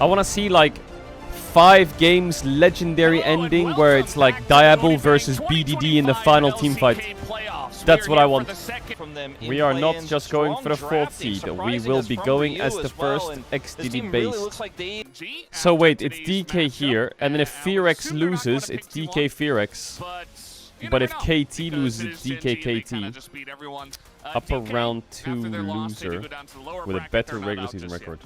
I want to see like 5 games legendary ending where it's like Diable versus BDD in the final team fight. That's what I want. We are not just going for the 4th seed. We will be going as the first XDD base. So wait, it's DK here, and then if Fearx loses, it's DK Fearx. But if KT loses, it's DK KT. Upper round 2 loser with a better regular season record.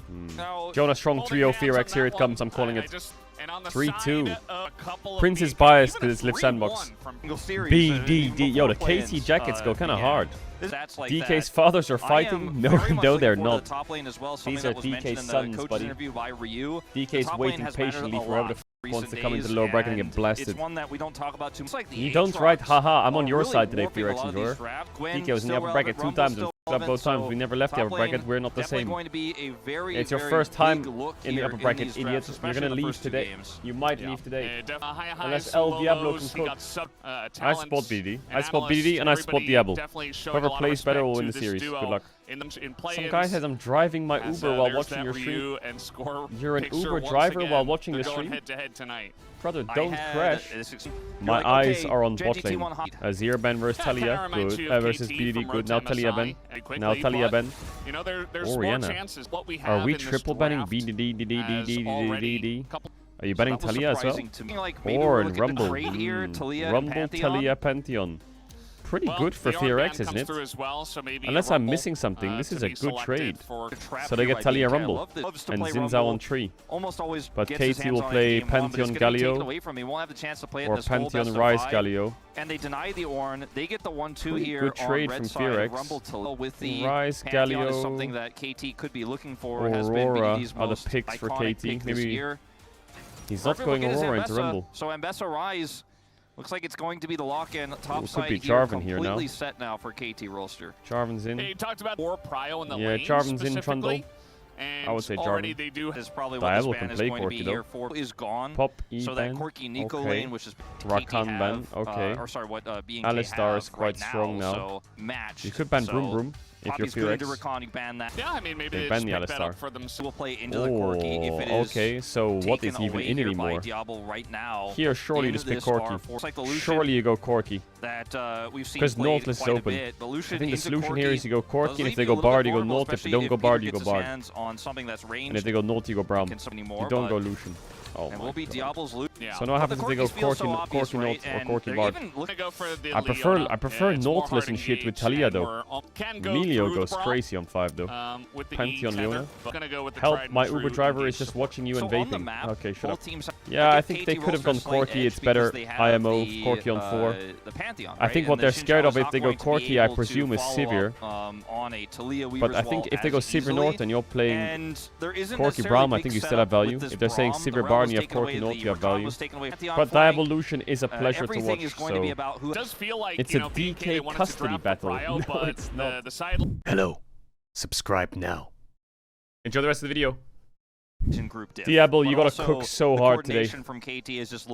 Jonah Strong 3-0 Fearx, here it comes, I'm calling it. 3-2. Prince is biased because it's Live Sandbox. BDD. Yo, the KT jackets go kind of hard. DK's fathers are fighting? No, they're not. These are DK's sons, buddy. DK's waiting patiently for whoever the wants to come into the lower bracket and get blasted. You don't write, haha, I'm on your side today, Fearx Enjoyer. DK was in the upper bracket 2 times and up both times. We never left the upper bracket, we're not the same. It's your first time in the upper bracket, idiot. You're gonna leave today. You might leave today. Unless El Diablo can cook. I spot BDD. I spot BDD and I spot Diable. Whoever plays better will win the series. Good luck. Some guy says I'm driving my Uber while watching your stream. You're an Uber driver while watching the stream? Brother, don't crash. My eyes are on bot lane. Azir Ben versus Talia, good. Versus BDD, good. Now Talia Ben. Now Talia Ben. Oriana. Are we triple banning BDD? Are you banning Talia as well? Or in Rumble. Rumble, Talia, Pantheon. Pretty good for Fearx, isn't it? Unless I'm missing something, this is a good trade. So they get Talia Rumble and Zinzao on 3. But KT will play Pantheon Galio or Pantheon Rise Galio. And they deny the Ornn. They get the 1-2 here. Good trade from Fearx. Rise Galio, something that KT could be looking for. Aurora are the picks for KT. Maybe he's not going Aurora into Rumble. So Ambessa Rise. Looks like it's going to be the lock-in top side here, completely set now for KT roster. Jarvan's in. Hey, you talked about more prio in the yeah, Jarvan's in Trundle. I would say Jarvan. They do is probably Diable what can this play ban is going to be here for is gone. Pop E so that Corki Nico lane, which is Rakan ban. Okay. Or sorry, what Alistar is quite strong now. So match. You could ban Broom Broom if you're Fearx. Yeah, I mean maybe they ban the Alistar. For them. We'll play into the Corki if it is okay, so what is even in anymore? Right now, here, surely you just pick Corki. Surely you go Corki. Because Nautilus is open. I think the solution here is you go Corki, and if they go Bard, you go Naut. If they don't go Bard, you go Bard. And if they go Naut, you go Braum. You don't go Lucian. Oh my God. So now what happens if they go Corki Naut or Corki Bard? I prefer Nautilus and shit with Talia though. Emilio goes crazy on 5 though. Pantheon Leona. Help, my Uber driver is just watching you and vaping. Okay, shut up. Yeah, I think they could have gone Corki. It's better IMO, Corki on 4. I think what they're scared of if they go Corki, I presume, is Sivir. But I think if they go Sivir North and you're playing Corki Braum, I think you still have value. If they're saying Sivir Bar and you have Corki North, you have value. But Diavolution is a pleasure to watch, so it's a DK custody battle. No, it's not. Hello. Subscribe now. Enjoy the rest of the video. Diable, you gotta cook so hard today.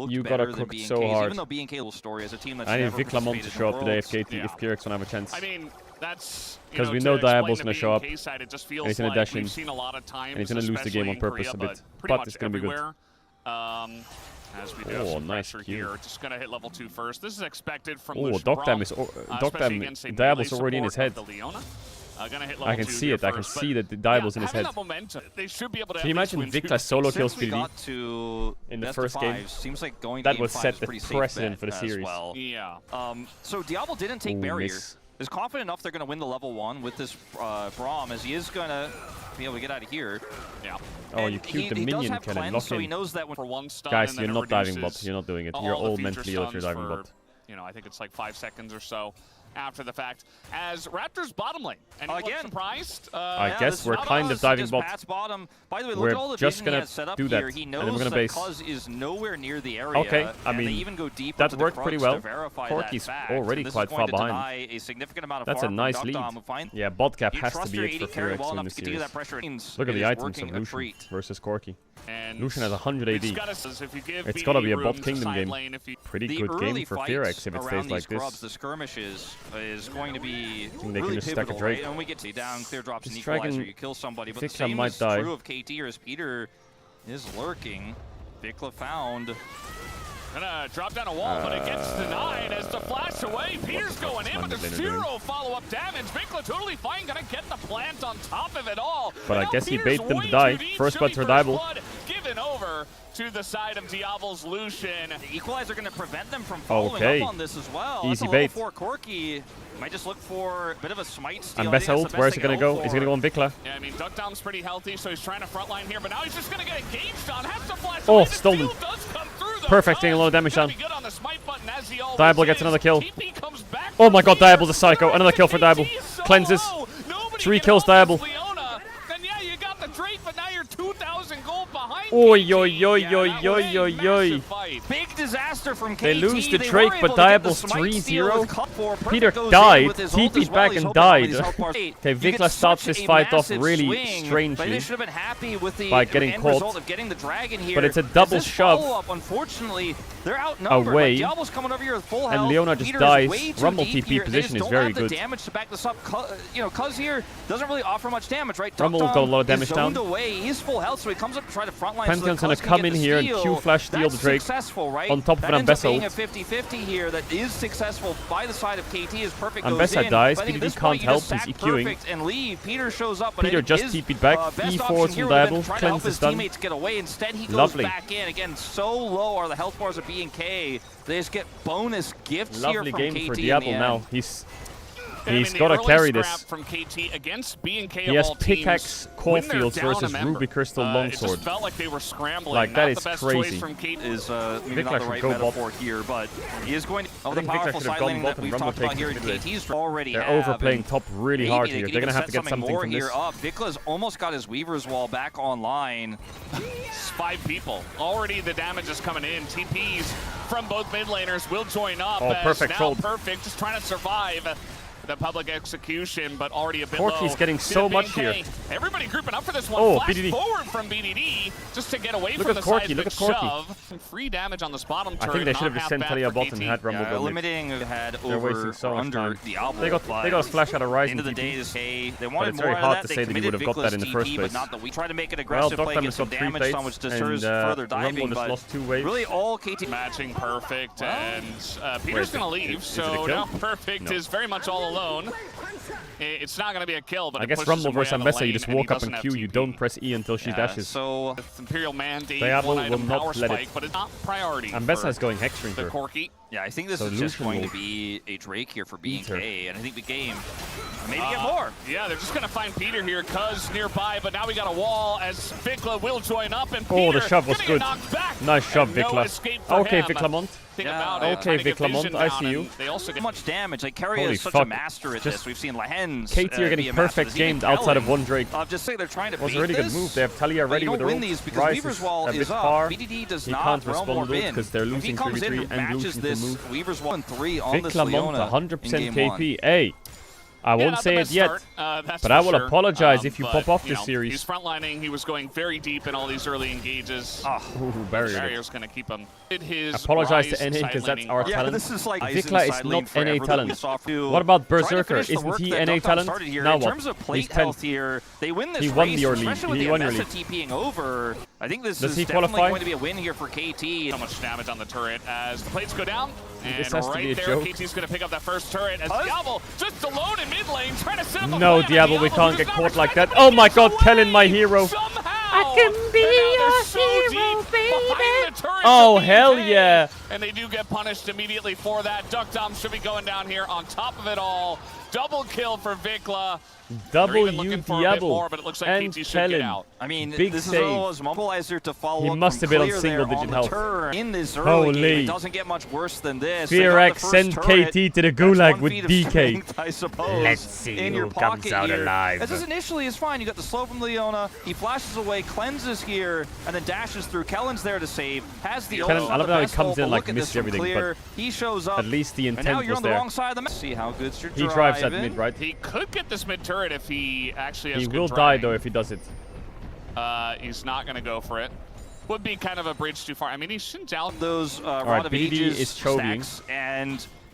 You gotta cook so hard. I need Viklamon to show up today if Fearx don't have a chance. I mean, that's because we know Diable's gonna show up. And he's gonna dash in. And he's gonna lose the game on purpose a bit. But it's gonna be good. As we do oh, nice here. Just gonna hit level 2 first. This is expected from Dogdam is Diable's already in his head. I can see it. I can see that the Diable's in his head. They should be able to can you imagine Vikla solo kills BDD in the first game? That would set the precedent for the series. Yeah. So Diable didn't take barrier. Is confident enough they're going to win the level 1 with this Braum, as he is going to be able to get out of here. Yeah. Oh, you queued the minion cannon. Lock in. Guys, you're not diving bot. You're not doing it. You're all mentally ill if you're diving bot. You know, I think it's like 5 seconds or so after the fact. As Raptors bottom lane. And again, surprised? I guess we're kind of diving bot. By the way, we're just gonna do that, and then we're gonna base. Is nowhere near the area, okay, I mean, that worked pretty well. Corki's already quite far behind. That's a nice lead. Yeah, bot cap has to be it for Fearx in the series. Look at the items of Lucian versus Corki. Lucian has 100 AD. It's gotta be a bot kingdom game. Pretty good game for Fearx if it stays like this. The skirmishes is going to be they can just stack a Drake. And we get to down clear drops and equalizer. You kill somebody, but the same might is die. true of KT or as Peter is lurking. Vikla found. Gonna drop down a wall, but it gets denied as the flash away. Peter's going in, but there's zero follow-up damage. Vikla totally fine, gonna get the plant on top of it all. But I guess he baited them to die. First blood for Diable. Given over to the side of Diable's Lucian. The equalizer gonna prevent them from following up on this as well. Easy bait. For Corki. Might just look for a bit of a smite steal. And best ult, where's he gonna go? He's gonna go on Vikla. Yeah, I mean, Duck Down's pretty healthy, so he's trying to frontline here, but now he's just gonna get engaged on. Has to flash away. Stolen. Perfect, taking a lot of damage down. Diable gets another kill. Oh my god, Diable's a psycho. Another kill for Diable. Cleanses. 3 kills, Diable. Oi, oi, oi, oi, oi, oi, oi. Big disaster from KT. They lose the Drake, but Diable's 3-0. Peter died, TP'd back and died. Okay, Vikla starts this fight off really strangely by getting caught. But it's a double shove Unfortunately, they're outnumbered. away. Diable's coming over here with full health. And Leona just dies. Rumble TP position is very good. Damage to back this up. Cuz here doesn't really offer much damage, right? Rumble got a lot of damage down. Away. He's full health, so he comes up to try to frontline. Pantheon's gonna come in here and Q flash steal the Drake. Right? On top of an Ambessa ult. Being a 50-50 here that is successful by the side of KT is perfect. Ambessa dies, BDD can't help, he's EQing. And leave. Peter shows up, but Peter just TP'd back, E4 from Diable, cleanse is done. Get away. Instead, he goes Lovely. back in. Again, so low are the health bars of B&K. They just get bonus gifts here from KT. Lovely game for Diable now. He's I mean, got to carry this. From KT against B&K He has pickaxe Caulfields versus Ruby Crystal Longsword. It just felt like they were scrambling. Like, that is crazy. From KT is maybe not the right metaphor here, but he is going to. Oh, the powerful side laning that we've talked about here in KT's already. They're overplaying top really hard here. They're going to have to get something from this. Vikla's almost got his Weaver's Wall back online. 5 people. Already the damage is coming in. TPs from both mid laners will join up. Oh, perfect now Perfect, just trying to survive the public execution, but already a bit Corki's low. getting so much here. Everybody grouping up for this one. Oh, Flash BDD. forward from BDD just to get away Look from at the Corki, look at Corki. shove. Free damage on this bottom turret. I think they should have just sent Talia bot and had Rumble go mid. Eliminating had They're over wasting so much under time. Diable. They got a flash out of Ryzen End of the day, TP. they wanted it's very more hard out of to that. say that you would have got that in the first place. We tried to make it aggressive play, get some damage on which deters further diving, Rumble just but lost 2 waves. really all KT matching Perfect, and Peter's going to leave, so now Perfect is very much all alone. It's not going to be a kill, but I guess Rumble versus Ambessa, you just walk up and Q, you don't press E until she dashes. So Imperial Mandate, Diable one item will power not let spike, it. but it's not priority. Ambessa is going Hex the Shrinker. Corki. yeah, I think this is just going to be a Drake here for B&K, and I think the game maybe get more. Yeah, they're just going to find Peter here, Cuz nearby, but now we got a wall as Vikla will join up, and Oh, Peter the shove was gonna good. get knocked back. Nice shove, No Vikla. escape for Okay, him. Viklamont. Think Yeah, about it. okay, Trying to get Viklamont, vision I down, see you. and They also get Much damage. Like Carry Holy is such fuck. a master at Just this. We've seen Lehens. KT are getting be a master. perfect Does he gamed get outside of Kellen? one Drake. Just say they're trying to Was beat a really good this, move. They have Talia but ready you with don't her win ult. these because Ryze Weaver's is Wall a bit is up. far. BDD does He not can't realm respond warp to it in. because they're If he losing comes in 3v3 and and matches losing to this move. Weaver's Wall and 3 on this Viklamont, Leona 100% in game KP. Hey, I won't say it yet, but I will apologize if you pop off this series. He's frontlining. He was going very deep in all these early engages. Ooh, barrier. Barrier's going to keep him. Apologize to NA because that's our talent. this is like Vikla is not NA talent. What about Berserker? Isn't he NA talent? Now In terms of what? plate He's 10th. health here, they win this He won race, the early. especially with He the won your Ambessa league. TPing over. I think this Does is he definitely qualify? going to be a win here for KT. So much damage on the turret as the plates go down. And This has to be right a there, joke. KT's going to pick up that first turret as Diable just alone in mid lane trying to set up a No, plan. Diable, we Diable can't does get not caught like respect that. it, Oh my gets god, away Kellen, my hero. Somehow. I can be And now your they're so deep hero, behind the turrets Oh, of hell BK, yeah. And they do get punished immediately for that. Duck Dom should be going down here on top of it all. Double kill for Vikla. They're even looking for a bit Diable more, but it looks like and KT should Kellen. get out. I mean, Big this is save. almost mobilizer to follow He up must from have been on clear single there digit the health. turn. In this early Holy. game, it doesn't get much worse than this. They got Fearx the first send turret. KT to the That's gulag 1 with feat of DK. strength, I suppose. Let's see in who your comes pocket out here. alive. As this initially is fine. You got the slow from Leona. He flashes away, cleanses here, and then dashes through. Kellen's there to save. Has the ult. Kellen, I love how he best comes ult, in but like look at this misses from everything, clear. He shows up. At least the and now intent you're was on the there. wrong side of the map. See how good's your He drives that driving. mid, right? He could get this mid turret if he actually has He good will die driving. though if he does it. He's not going to go for it. Would be kind of a bridge too far. I mean, he shouldn't doubt Those right, Rod of BDD Ages is choking. stacks and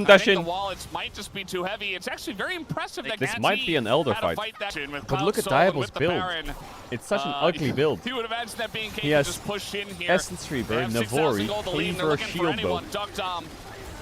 Don't dash I think in. the wall might just be too heavy. It's actually very impressive that This Gatsby might be an Elder had to fight. that with But look at Cloud Soul and Diable's with the build. Baron. It's such an ugly build. You would imagine that being He capable has just push in here. Essence Reaver, Navori, Cleaver, Shield Bow.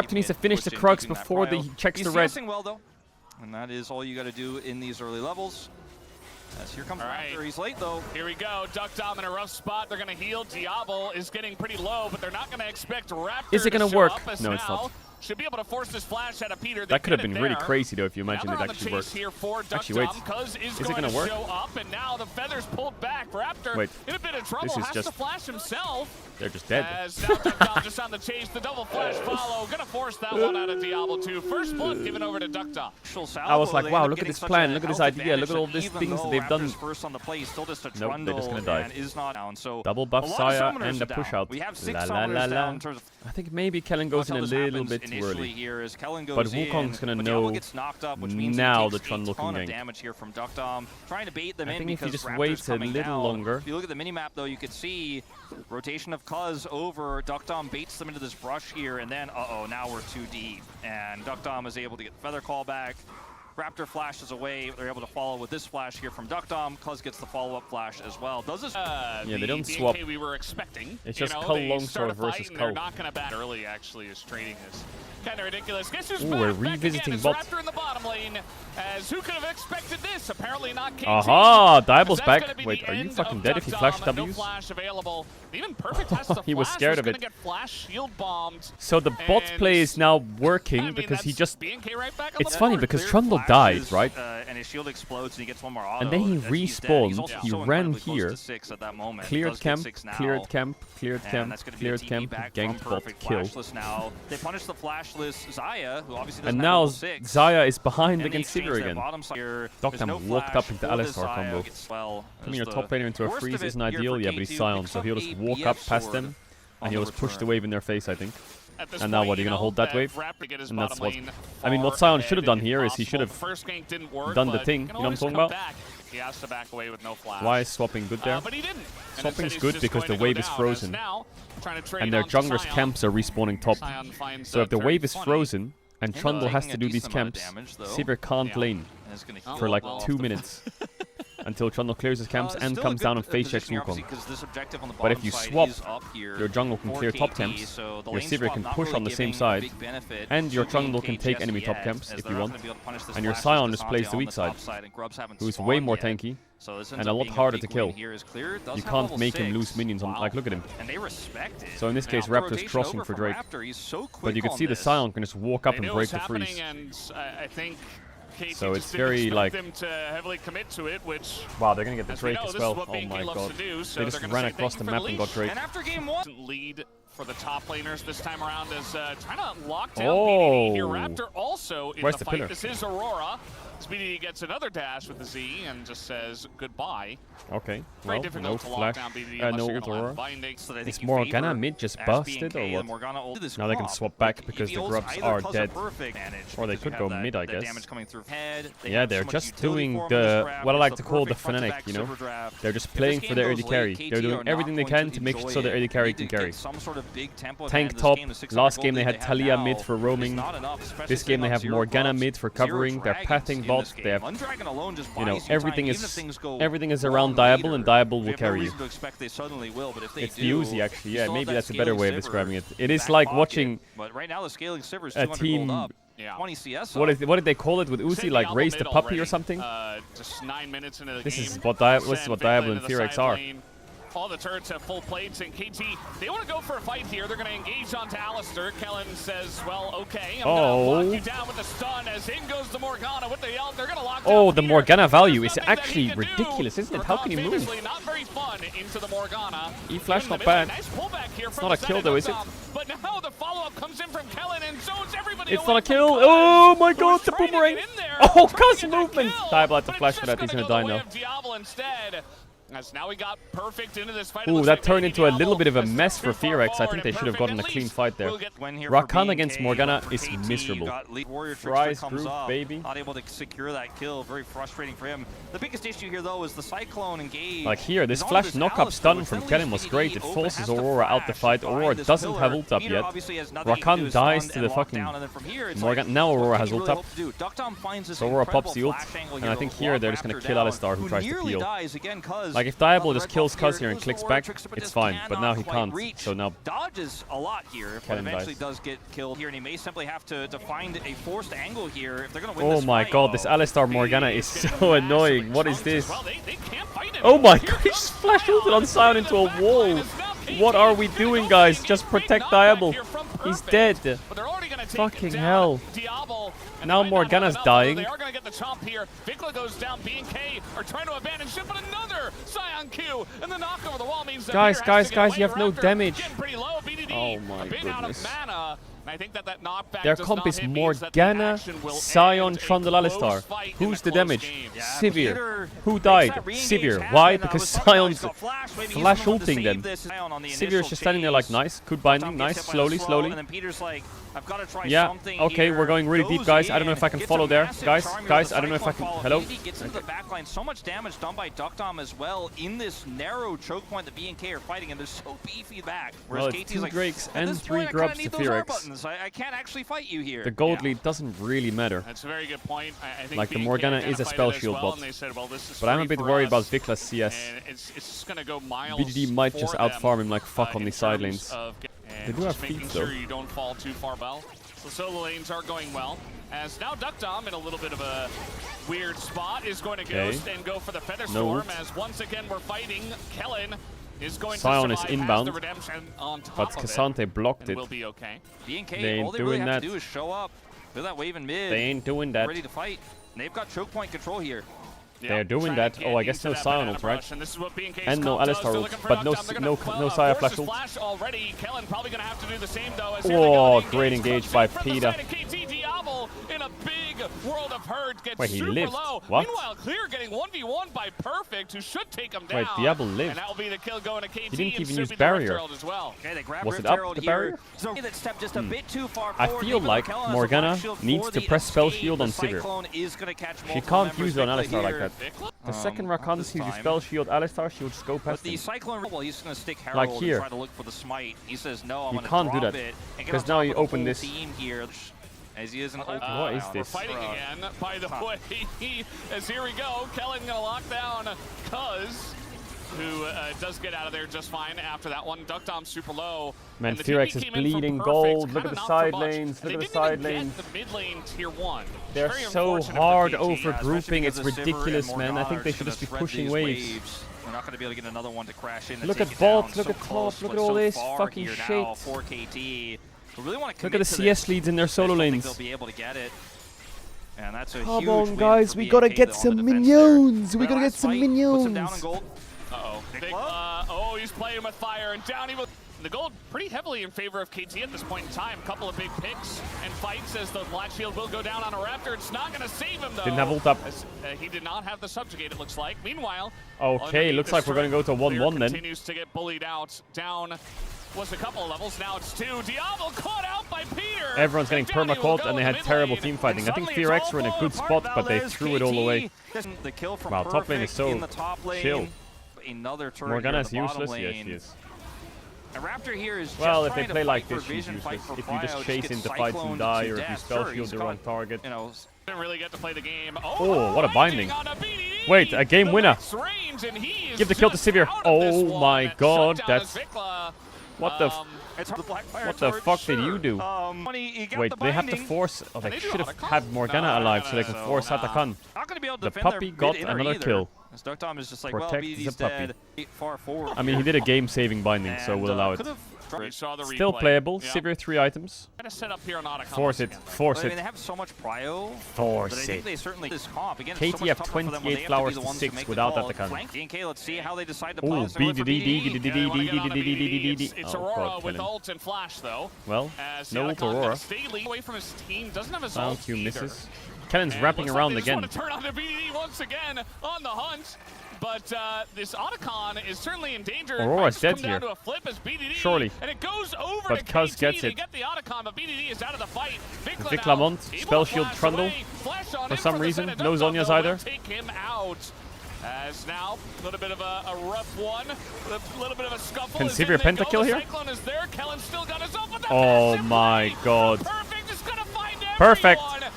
Raptor needs to finish the Crux before he checks the red. He's well, though. And that is all you got to do in these early levels. As here comes Raptor. He's late, though. Here we go. Duck Dom in a rough spot. They're going to heal. Diable is getting pretty low, but they're not going to expect Raptor Is it going to to work? show up as No, it's now not. should be able to force this flash out of Peter. That could have been really crazy though if you imagine it actually worked. Actually, wait. Is it going to work? Show up, and now the feathers pulled back. Raptor wait. in a bit of trouble. This is has just to flash himself. They're just dead. As now Duck just on the chase. The double flash follow. Gonna force that one out of Diable 2. First blood given over to Duck. I was like, wow, look at this plan, look at this idea, look at all these things that they've done. Nope, they're just gonna die. Double buff Saya and a push out. La la la la. I think maybe Kellen goes in a little bit too early. But Wukong's gonna know now the Trundle can gank. I think if he just waits a little longer. If you look at the minimap though, you could see rotation of Cuz over. Duckdom baits them into this brush here, and then uh-oh, now we're too deep. And Duckdom is able to get Feather Call back. Raptor flashes away. They're able to follow with this flash here from Duckdom. Cuz gets the follow-up flash as well. Does this? Yeah, they don't swap. We were expecting. It's just Cull Longsword versus Cull. They're not gonna back early. Actually, is trading is kind of ridiculous. Guess who's we're revisiting bot. Raptor in the bottom lane. As who could have expected this? Apparently not KT. Aha! Diable's back. Wait, are you fucking dead if you flash W's? No flash available. Even Perfect has to he was scared of it. Get flash shield bombed. So the bot play is now working because he just. It's funny because Trundle died, right? And his shield explodes and he gets one more auto. And then he respawned. He ran here. Cleared camp. Cleared camp. Cleared camp. Cleared camp. Ganked bot. Kill. They punish the flashless Xayah, who obviously doesn't and now have level 6. Xayah is behind against Sigurd again. Duckdom walked up into Alistar combo. Coming your top laner into a freeze isn't ideal, yeah, but he's silent, so he'll just walk up past them, and he'll just push the wave in their face, I think. And now what, are you going to hold that wave? And that's what... I mean, what Sion should have done here is he should have done the thing, you know what I'm talking about? He has to back away with no flash. Why is swapping good there? But he didn't. Swapping's good because the wave is frozen, and their junglers' camps are respawning top. So if the wave is frozen, and Trundle has to do these camps, Sivir can't lane for like 2 minutes. Until Trundle clears his camps and comes down and face checks Wukong. But if you swap, your jungle can clear top camps, your Sivir can push on the same side, and your jungle can take enemy top camps if you want, and your Sion just plays the weak side, who's way more tanky and a lot harder to kill. You can't make him lose minions on, like, look at him. So in this case, Raptor's crossing for Drake. But you can see the Sion can just walk up and break the freeze. So it's very like them to heavily commit to it, which wow, they're gonna get the Drake as well. Oh my god, they just ran across the map and got Drake. And after game 1, lead for the top laners this time around is trying to lock down BDD here. Raptor also in the fight. Pillar? This is Aurora. BDD gets another dash with the Z and just says goodbye. Okay, well, no flash, no ult Aurora. Is Morgana mid just busted or what? Now they can swap back because the grubs are dead. Or they could go mid, I guess. Yeah, they're just doing the, what I like to call the Fnatic, you know? They're just playing for their early carry. They're doing everything they can to make so their early carry can carry. Tank top, last game they had Talia mid for roaming. This game they have Morgana mid for covering. They're pathing bot. They have, you know, everything is around Diable, and Diable will carry you. It's the Uzi, actually. Yeah, maybe that's a better way of describing it. It is like watching a team. 20 CS. What did they call it with Uzi? Like raise the puppy or something? Just 9 minutes into the this game. Is what Diable and Fearx are. All the turrets have full plates, and KT, they want to go for a fight here. They're going to engage onto Alistar. Kellen says, well, okay, I'm going to lock you down with the stun, as in goes the Morgana with the ult. They're going to lock down the Morgana value is actually ridiculous, isn't it? How can you move? Not very fun into the Morgana. E-flash not bad. Nice pullback here. It's not a kill though, is it? But now the follow-up comes in from Kellen, and zones everybody. It's not a kill. Oh my god, the boomerang. Oh, Cuz movement. Diable had to flash for that. He's going to die now. Diable instead. As now we got perfect into this fight. Ooh, that turned into a little bit of a mess for Fearx. I think they should have gotten a clean fight there. Rakan against Morgana is miserable. Fries group, baby. Not able to secure that kill. Very frustrating for him. The biggest issue here, though, is the Cyclone engage. Like here, this flash knock-up stun from Kellen was great. It forces Aurora out the fight. Aurora doesn't have ult up yet. Rakan dies to the fucking Morgana. Now Aurora has ult up. So Aurora pops the ult. And I think here they're just going to kill Alistar, who tries to heal. Like if Diable just kills Cuz here and clicks back, it's fine. But now he can't. So now dodges a lot here, but eventually does get killed here, and he may simply have to find a forced angle here if they're going to win this fight. Oh my god, this Alistar Morgana is so annoying. What is this? Oh my god, he just flash ulted on Sion into a wall. What are we doing, guys? Just protect Diable. He's dead. But they're already going to take Fucking down hell. Diable. And Now they might not have Morgana's enough, dying. They are going to get the chomp here. Vikla goes down. B&K are trying to abandon ship, but another Scion Q. And the knock over the wall means that Guys, Peter has to get away. you have no Raptor damage. getting pretty low. BDD Oh my a bit out of goodness. mana. And I think that knockback Their does comp not is hit means that the Morgana, action will Scion, end a Trundle, close Alistar. fight Who's in the a close damage? game. Yeah, Severe. Peter Who makes died? that re-engage Severe. happen. Why? I Because was talking about he's Sion's got flash. Maybe he's flash the one to ulting save them. this. Sion on the Severe's initial just standing there like, chase. nice. Good binding. Tom Nice. gets hit by the Slowly, slow, slowly. And then Peter's like, I've got to try Yeah, something okay, here. we're going really deep, Goes guys. I don't know in, if I can gets follow a there. massive Guys, charm here guys, with I don't know if I Cyclone can... follow. Hello? BD gets into the back line. So much damage done by Duckdom as well in this narrow choke point that B&K are fighting, and they're so beefy back. Well, Whereas it's KT's 2 like, Drakes at and this 3 point, I grubs kinda to need those R Fearx. buttons. I can't actually fight you here. The gold lead doesn't really matter. That's a very good point. I think Like, the B&K Morgana is a identified spell it as shield well, bot. and they said, well, this is But I'm a free bit for worried about us, Vikla's CS. and it's just going to go miles BDD might just for outfarm them, him like fuck on in the side lanes. terms of They do have just making feet, sure though. you don't fall too far well. So solo lanes are going well. As now Duckdom in a little bit of a weird spot is going to ghost and go for the Feather Storm. ult. As once again we're fighting. Kellen is going Scion to is survive, inbound, has the redemption on top But of it, Cassante blocked and it. will be okay. B&K, They all ain't they really doing have that. to do is show up. Feel that wave in mid. They ain't doing that. Ready to fight. And they've got choke point control here. They're doing that. Oh, I guess no Scion ult, right? And this is what B&K's And no comp does. Alistar They're ult, looking for but no Duckdom. They're gonna Saya force flash his ult. flash already. Kellen probably going to have to do the same though. As Oh, here they go. great B&K's engage by from the Peter. side of KT. Diable in a big world of hurt gets Wait, he super lived? low. What? Meanwhile, Clear getting 1v1 by Perfect, who should take him down. Wait, Diable lived? And that will be the kill going to KT. He didn't and even use Subi the barrier. Rift Herald as well. Okay, they grab Was Rift it up, Herald the here. barrier? So that step just a bit too far I forward. feel Even like though Kellen has a Morgana black shield needs for to the press spell escape, shield on the Sivir. Cyclone is gonna catch She multiple can't members use it on Vikla Alistar like here. that. Vikla? The second Not Rakan this uses time. spell shield Alistar, she would just go But past the him. Cyclone, well, he's just gonna stick Herald Like and here. try to look for the smite. He says no, I'm You gonna can't do drop that, it and get because on now top you of the open whole this. team here. As he is an open What is round. this? We're fighting again, by the way. As here we go, Kellen gonna lock down Cuz, who does get out of there just fine after that one. Duckdom super low. Man, And the Fearx TP is came in from bleeding Perfect, gold. Look kinda at the not for side much. lanes. And Look they at the side didn't even lanes. get the mid lane tier 1. They're Very so unfortunate for hard KT. over especially grouping. because It's the Sivir and ridiculous, man. I Morgana think they are should gonna just be thread pushing these waves. We're not going to be able to get another one to crash in and Look take at it bot, down. look So at top, close, look but at all so this far fucking here shit. now for KT. We really want to Look at the CS leads in their solo lanes. They'll be able to get it. And that's a Come huge on, win guys. for We gotta BNK get on some the defense there. minions. We Their gotta get last some fight puts him down in minions. gold. Uh-oh. Vikla? Oh, he's playing with fire, and down he will. The gold pretty heavily in favor of KT at this point in time. Couple of big picks and fights as the Black Shield will go down on a Raptor. It's not going to save him, though. Didn't have ult up. As, he did not have the subjugate, it looks like. Meanwhile, Okay, underneath looks the like we're gonna go to strike, 1-1 Clear then. continues to get bullied out. Down was a couple of levels, now it's 2. Diable caught out by Peter. Everyone's getting And down he will perma-caught, go and they in had mid terrible lane. team fighting. I think Suddenly it's Fearx all were in a good falling apart. spot, but they Valdez, threw it all KT, away. the kill from Wow, top lane is Perfect so in the top lane. chill. Another turret Morgana here is in the bottom useless? Yes, lane. she is. A Raptor here is Well, just if they trying to play like fight this, for she's vision, fight useless. for If you just cryo, chase get into fights and cycloned die, to or if you death. spell Sure, shield he's the got, wrong target. Didn't really get to play the game. Oh, what a binding. on a BDD. Wait, a game The winner. next range, and he is Give the kill to just Sivir. out of this Oh one. my god, Shut down that's... as Vikla. What the... It's the black fire What the torch, fuck did sure. you do? He got Wait, the they have to binding. force... Oh, Can they they do should have Otacon? had Morgana alive so they could No, force nah. Otacon. Not going to be able to The defend puppy their got mid-inner another either. kill. As Duckdom is just like, Protect well, the BDD's puppy. dead. Far forward. I mean, he did a game-saving binding, so And, we'll allow it. could've We saw the Still replay. playable. Yeah. Sivir 3 items. Try to set up here on Otacon Force once it. again. Force I mean, it. they have so much prio. Force But I it. think they certainly this comp. Again, KT it's so much have tougher for them when 28 they have to be flowers the to ones 6 make the without call. Otacon. Flank. D&K, let's see how they decide to Ooh, play this. They're going for BDD. Yeah, they wanna get on a BDD. BDD. It's Oh, Aurora God, with kill him. ult and flash, though. Well, As no Otacon ult gonna Aurora. stay lead away from his team. Doesn't have his Sound ult Q either. misses. Kellen's And wrapping looks around like they again. just want to turn on the BDD once again on the hunt. But this Otacon is certainly in danger. Aurora's It might dead come down here. to a flip as BDD, Surely. and it goes over But to Cuz KT. gets They it. get the Otacon, but BDD is out of the fight. Vikla now Mont, able spell to shield flash Trundle. away. Flash on For in some the reason, set of no Duckdom, Zhonya's though, either. will take him out. As now, a little bit of a rough one, a little bit of a scuffle. Can as Sivir in they pentakill go. The here? Cyclone is there. Kellen's still got his ult, but the Oh massive my play. god. Perfect is gonna find Perfect. everyone,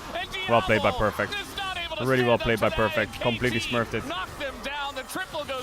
Well played by and Perfect. Diable is not able to Really stand well up played to by that, Perfect. and Completely KT smurfed it. knocked them down. The triple goes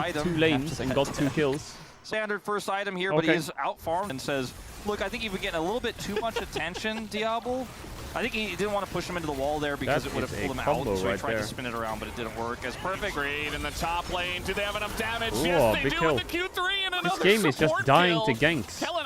item. 2 lanes and got 2 kills. Standard first item here, but he is out-farmed and says, look, I think you've been getting a little bit too much attention, Diable. I think he didn't want to push him into the wall there because it would have pulled him out, so he tried to spin it around, but it didn't work. As perfect. Great in the top lane. Do they have enough damage? Ooh, yes, they big do kill. with the Q3 and another This game is just dying to kill. ganks. Kellen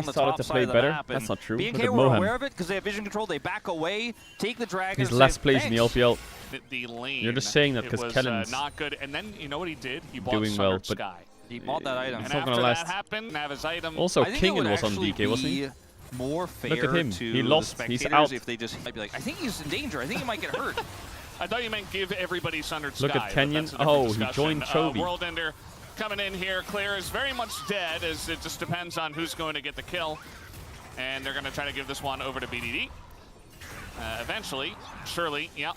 on the started top to side play of the better. map. That's not true. B&K Look at were Mohem. aware of it because they have vision control. They back away, take the dragon. He's and less say, plays in the "Thanks." LPL. The lane. You're just saying that because Kellen's not good. And then you know what he did? He bought doing well, Sundered but Sky. He bought that item. And It's not after gonna that last. happened, have his item. Also, I think it would Kingen was on actually DK, wasn't he? be more fair Look at him. to He lost. the He's spectators out. if they just might be like, I think he's in danger. I think he might get hurt. I thought you meant give everybody Sundered Sky. Look at but Kenyon. that's a different Oh, he discussion. joined Chovy. World Ender coming in here. Clear is very much dead, as it just depends on who's going to get the kill. And they're going to try to give this one over to BDD. Eventually, surely, yeah,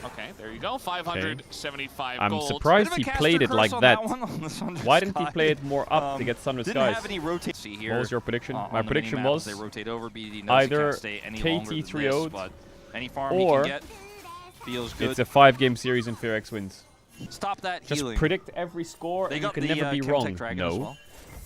okay, there you go, 575 I'm gold. surprised he played it like that. Why didn't he Sky. play it more up to get Sundered Didn't Skies? have any rotate here. What was your prediction? On My the prediction minimap as was they rotate over. BDD knows either he can't stay any longer KT than 3-0'd this, but any farm or he can get feels good. it's a 5-game series and Fearx wins. Stop that Just healing. predict every score They and you got can the, never be Chemtech wrong. Dragon as No. well.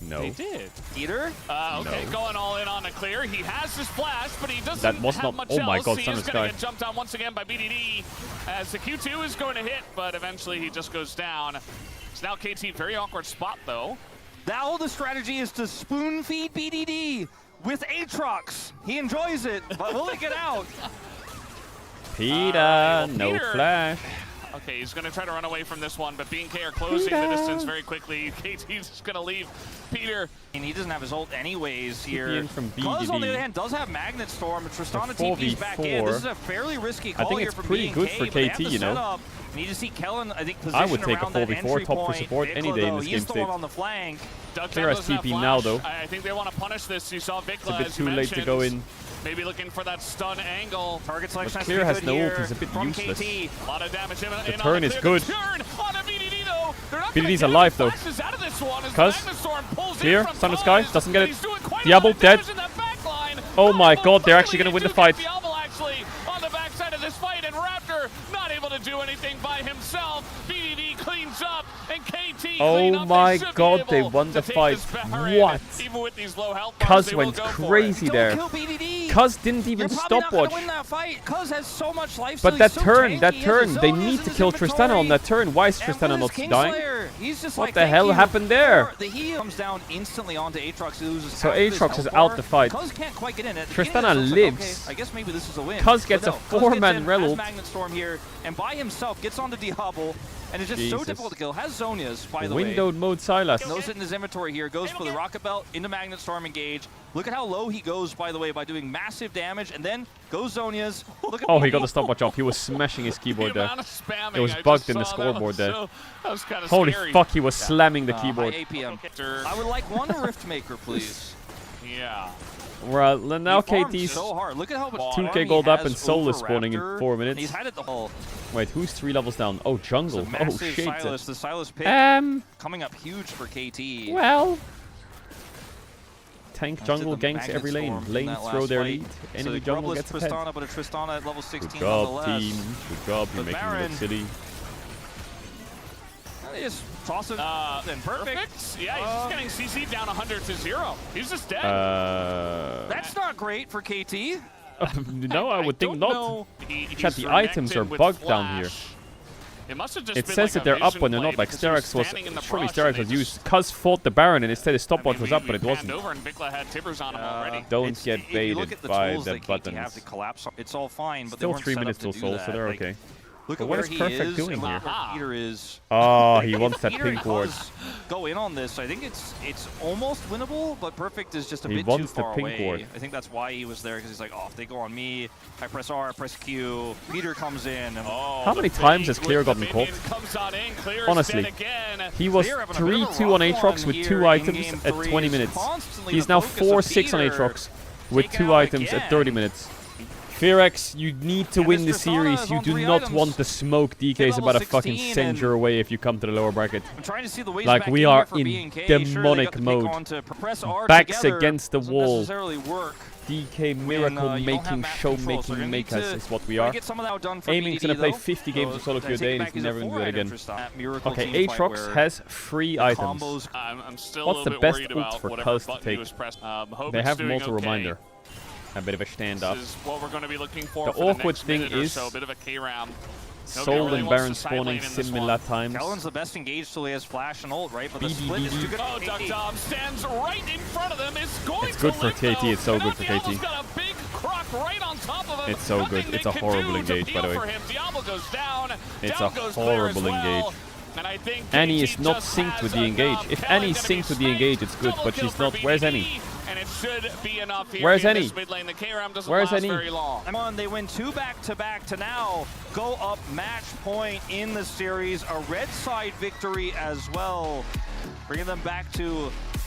No. They did. Eater? Okay, No. going all in on a clear. He has his flash, but he doesn't That was have not- much oh my else. God, He Sundered is going to Sky. get jumped on once again by BDD as the Q2 is going to hit, but eventually he just goes down. So now KT, very awkward spot, though. Now the strategy is to spoon feed BDD with Aatrox. He enjoys it, but will it get out? Peter, well, no Peter- flash. Okay, he's going to try to run away from this one, but B&K are closing the distance very quickly. KT's just going to leave Peter. And he doesn't have his ult anyways here. in from Cuz, on the BDD. other hand, does have Magnet Storm. Tristana The TP's back in. 4v4. This is a fairly risky call I think here it's from pretty good B&K, for but they have KT, the you know. setup. Need to see Kellen, I think, position I would take a around that 4v4 entry top for point. support any Vikla, day in though, this he game is the one state. on the flank. Duckdown Clear doesn't have STP now, though. I think they want to punish this. You saw Vikla, It's a bit as you too late to mentioned. go in. Maybe looking for that stun angle. Target selection has to Clear be has good no ult, here he's a bit from useless. KT. A lot of damage in The on turn a is clear. good. The turn on a BDD, though. They're not BDD's gonna get alive, any though. flashes out of this one as Cuz, Magnet Storm pulls in clear, from Sundered Cuz, Sky, doesn't get and it. he's doing quite a Diable lot of dead. damage in that back line. Oh my But God, they're actually finally gonna win you the do fight. get Diable actually on the backside of this fight, and Raptor not able to do anything by himself. BDD cleans up, and KT clean Oh up. my They should be God, they able won to the take fight. this Baron. What? Even with these low health bars, Cuz they will went go for it. crazy Don't there. kill BDD. Cuz didn't even You're probably not stopwatch. gonna win that fight. Cuz has so much life. But still. that He's so turn, tanky. that He has turn, the they Zonias need in to his kill Tristana on inventory. that turn. Why is And Tristana with not his dying? Kingslayer, he's just What like, the thank hell you happened there? for the heal. Comes down instantly onto Aatrox. He loses So half of his Aatrox is health out bar. the fight. Cuz can't quite get in. At the Tristana beginning, it's like, lives. okay, I guess maybe this is a win. Cuz gets But a no, Cuz four-man gets in, rel has ult. Magnet Storm here, and by himself gets onto Diable, and it's just so Jesus. difficult to kill. Has Zonias, by the way. Windowed mode Silas. Knows it in his inventory here. Goes for the Rocket Belt into Magnet Storm engage. Look at how low he goes, by the way, by doing massive damage, and then goes Zonias. Look at Oh, he got the stopwatch off. He was smashing his keyboard The there. amount of spamming It was I bugged just in the saw, scoreboard there. that was kind of Holy scary. fuck, he was slamming the high keyboard. APM. I would like one Riftmaker, please. Yeah. Well, now He farmed KT's so hard. Look at how much 2k farm he gold up has and Soul is over spawning in Raptor. 4 He's minutes. had it the whole. Wait, who's 3 levels down? Oh, jungle. It's a Oh, massive shit. Silas. The Silas pick coming up huge for KT. Well. Tank That's jungle it, the ganks Magnet every lane. Storm from Lanes that throw last their fight. lead. So Enemy the jungle Grubless gets ahead. Tristana, but a Tristana at level 16 Good job, nonetheless. team. Good job. You're The making me Baron. look silly. They just toss it and perfect. Yeah, he's just getting CC'd down 100 to 0. He's just dead. That's not great for KT. No, I would think don't not. know. Chat, the items are bugged down here. It must have just It been says like that a they're up vision when they're play not. Like because he was Sterex was, standing in the surely brush Sterex and was they used. just- Cuz fought the Baron and instead his I stopwatch mean, was up, but it we wasn't. panned over and Vikla had tippers on him already. Don't get If you look baited at the by tools the that KT have to buttons. collapse, it's all fine, but they Still weren't 3 set up minutes to till do Soul, that. so they're Like, okay. Look But at what where is he Perfect is doing and look here? at where Peter is. Oh, he wants that Peter pink ward. does go in on this. I think it's almost winnable, but Perfect is just a He bit too wants the far pink away. ward. I think that's why he was there, because he's like, oh, if they go on me, I press R, I press Q, Peter comes in. And How many times has Clear gotten caught? Honestly, he was Clear having a bit of a 3-2 on rough Aatrox one with here 2 in items game at 3. 20 He's minutes. constantly He's the now focus of 4-6 on Peter. Aatrox with Taken 2 out items at again. 30 minutes. Fearx, you need to And win Mr. the Tristana series. is You on do 3 not items. want to smoke DKs level about to fucking 16 send and- your way if you come to the lower bracket. I'm trying to see the ways Like, back we in are here for in B&K. Sure, they demonic got the pick mode. on to press R Backs together. against the Doesn't wall. necessarily work. DK when, miracle you don't have making, map show control, so making you're gonna need makers to is what we try to are. get some of that done for Aiming BDD, to play though. 50 games of solo queue a day and he's never going to do it again. Okay, Aatrox has 3 items. I'm still What's a the little bit best worried ult about for whatever Cuz to button he take? was pressed. Hope They it's have doing Mortal okay. Reminder. A bit of a stand-up. This is what we're going to be looking for The for awkward the next thing minute or is so. A bit of a K-round. Soul really and wants Baron to side spawning lane in this similar one. times. Kellen's the best engaged till he has flash and ult, right? But the split is too good. Oh, Duck Dom stands right in front of them. It's going It's good to for live, KT, though. it's so And good for Diable's KT. got a big croc right on top of him. It's so Nothing good. they It's a can horrible do to engage, by the deal way. for him. Diable goes down. It's Down a goes Clear as horrible well. engage. And I think Annie KT is not just synced with the has engage. enough. If Kellen Annie's gonna be synced with the sniped. engage, it's good, Double but kill she's for not. Where's BDD, Annie? And it should be enough here Where's in Annie? this mid lane. The K-Ram doesn't Where's last Annie? very long. Come on, they win 2 back-to-back to now go up match point in the series. A red side victory as well, bringing them back to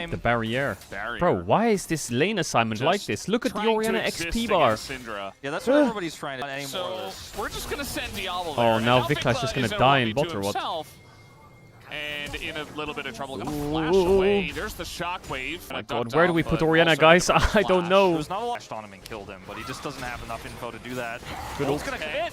pop the barrier. Barrier. Bro, why is this lane assignment Just like this? Look at the trying to Orianna exist XP bar. against Syndra. Yeah, that's what everybody's trying to do So anymore. we're just gonna send Diable Oh, there. now And Vicla's just gonna is die in 1v2 bot or what? himself, and in a little bit of trouble. Gonna Ooh. flash away. There's the shockwave. Oh my god, where do we put Orianna, guys? I don't know. There's not a lot on him and killed him, but he just doesn't have enough info to do that. Good Bolt's ult. gonna hit.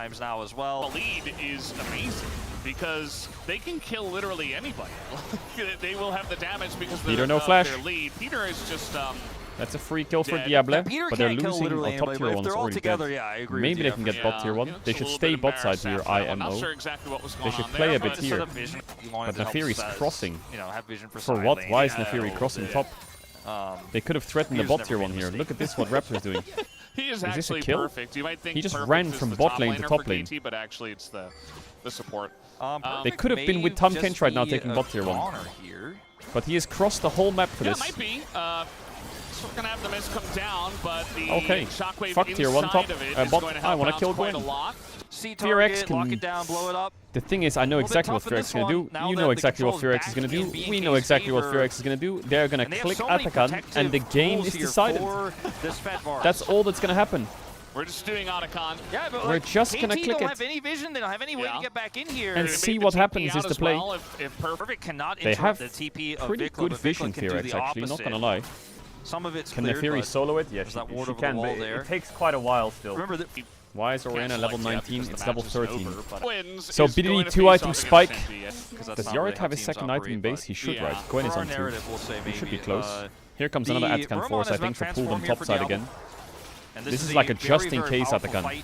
times now as well. The lead is amazing because they can kill literally anybody. They will have the damage because Peter, of no flash. their lead. Peter is just That's a free kill for dead. Diable, Yeah, Peter but they're can't kill losing literally on top anybody, tier but if ones they're all already together, dead. yeah, I agree Maybe with they can you. get bot tier 1. it's They a should little stay bit bot side embarrassed here, after that one. Not IMO. sure exactly what was They going should on play there, a bit but here. Vision, you wanted But to help Neferi's Spaz, crossing. You know, have vision for For what? Silane. Why is Yeah, Neferi crossing top? They could have threatened the bot tier 1 here. Look at this, what Raptor's doing. He is this a actually kill? perfect. You might think He just perfect ran is from the bot lane to laner top for lane. KT, but actually it's the support. They could have been with Tom Kench right now taking bot tier 1. But he has crossed the whole map for Yeah, this. it might be. So we're gonna have the mist come down, but the Okay. shockwave Fuck tier 1 top. inside of it is Bot. going to I help want to bounce kill quite Gwen. a lot. Fearx can... lock it down, blow it up. The thing is, I know exactly what Fearx is going to do. You know exactly what Fearx is going to do. We know exactly what Fearx is going to do. They're going to click Atakan, and the game is decided. That's all that's going to happen. We're just doing Atakan. Yeah, but We're just going to click don't it. have any vision. They don't have any way to get back in here. And see what happens is the play. Well, if Perfect cannot They have interrupt the TP of pretty Vikla, good but vision, Vikla can do Fearx, the actually, not opposite. going to lie. Some of it's Can the cleared, Fury but solo it? Yeah, there's that ward she over the can, wall but there. it takes quite a while still. Remember that. Why is Orianna level 19? It's level 13. So BDD 2-item spike. Does Does Yorick have his second item in base? He should, right? Gwen is on 2. He should be close. Here comes another Atakan force, I think, to pull them topside again. This is like a just-in-case Atakan.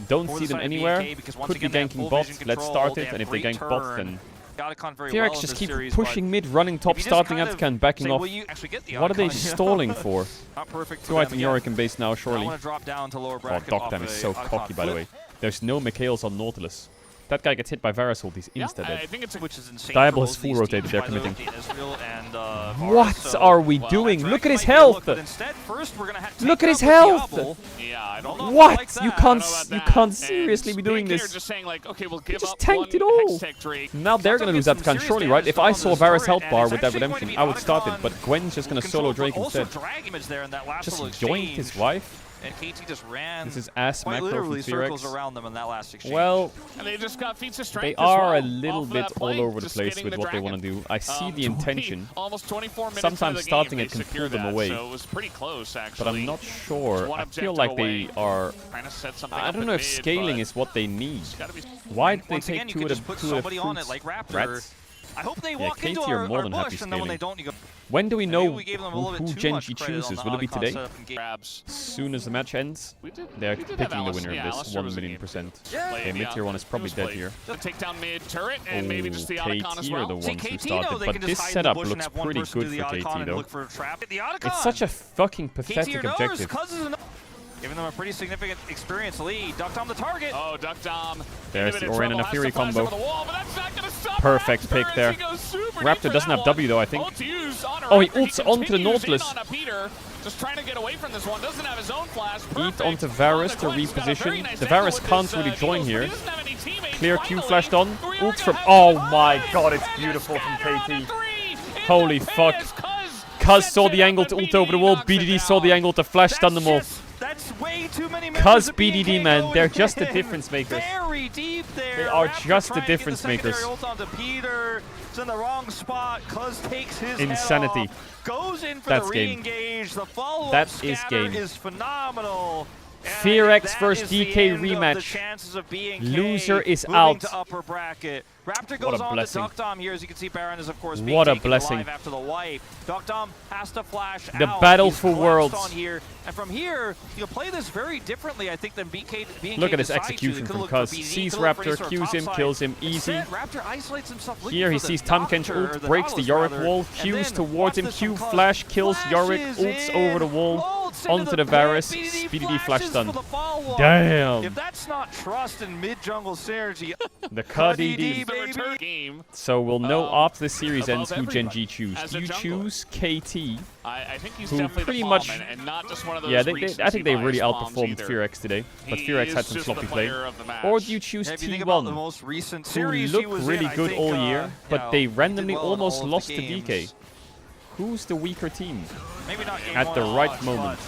Don't see them anywhere. Could be ganking bot. Let's start it, and if they gank bot, then... Fearx just keep pushing mid, running top, starting Atakan, backing off. What are they stalling for? 2-item Yorick in base now, surely. Oh, Doctam is so cocky, by the way. There's no Mikhails on Nautilus. That guy gets hit by Varus ult, he's insta-dead. I think it's which is insane. Diable is full rotated, they're committing. What are we doing? Look at his health! Look at his health! Yeah, I don't know. What? You can't seriously be doing this. Just saying like, okay, we'll give He just up tanked it all. Now they're gonna lose Atakan, surely, right? If I saw Varus health bar with that redemption, I would start it, but Gwen's just gonna solo Drake instead. Just joined his wife? And KT just ran. This is ass macro from Fearx. around them in that last exchange. Well, and they just got feats of strength they as are well a little off of bit that all play, over the just place getting with the what they want to dragon. do. I see the intention. Almost 24 minutes Sometimes into the starting game, it can they pull secured them that, away. So it was pretty close, actually. But I'm not sure. One I feel objective like away. they are... I don't know if scaling is what they need. Why did they take two of the fruits? Rats? I hope they Yeah, walk into KT are more our than bush, happy and then when they scaling. don't, you go. When do we know We gave them a little who bit too much Gen G credit chooses? on Will it be the today? setup and game. Grabs. As soon as the match ends, they're we did have picking the Alistair. winner Yeah, of this, Alistair was 1 a million game. %. Yeah. Okay, mid tier 1 is probably dead here. Just take down mid turret and maybe just the Atakan as KT are well. the See, ones who KT started, know they but can this just hide in the setup bush and looks have one pretty person good do for the Atakan KT and though. look for a trap. The Atakan. It's such a fucking KT pathetic or knows, objective. Cuz is giving them a pretty significant experience lead. Duck Dom the target. Oh, Duck Dom. There's the Orianna and a Fury combo. Perfect Perfect pick there. Raptor doesn't have W though, I think. Oh, he ults onto the Nautilus. Just trying to get away from this one. Doesn't have his own flash. Eat onto Varus to reposition. The Varus can't really join here. Clear Q flashed on. Ult from... Oh my god, it's beautiful from KT. Holy fuck. Cuz saw the angle to ult over the wall. BDD saw the angle to flash stun them all. That's way too many Cuz BDD, man, they're just the difference makers. Very deep there. They are Raptor just the trying to get difference secondary makers. ult onto Peter. It's in the wrong spot. Cuz takes his Insanity. head off. Goes in for That's the game. re-engage. The follow-up That is scatter game. is phenomenal. Fearx versus DK rematch. Loser is out. To upper bracket. Raptor What goes a on blessing. to Duckdom here. As you can see, Baron is, of course, being What a taken blessing. alive after the wipe. Duckdom has to flash The out. battle He's for clutched worlds. on here. And from here, you play this very differently, I think, than BK. Look at his execution from Cuz. Sees Raptor, Qs him, kills him, easy. Raptor isolates himself. Here he sees Tahm Kench ult, breaks the Yorick wall, Qs towards him, Q flash, kills Yorick, ults over the wall, onto the Varus, BDD flash stun. Damn! If that's not trust and mid-jungle synergy, The KDD. Game. So we'll know after the series ends above who Gen G everybody choose. as a You jungler. choose KT. I think he's Who definitely pretty the much- bomb and not just one of those Yeah, I recency think they really bias bombs outperformed either. Fearx today. But He Fearx is had some just sloppy the play. player of the match. Or do you choose Yeah, if you think about the T1, most recent who series he looked was really in, I good think, all year, but yeah, they he did randomly well in almost all of lost the to DK? games. Who's the weaker team? Maybe not game At one the on right launch, moment.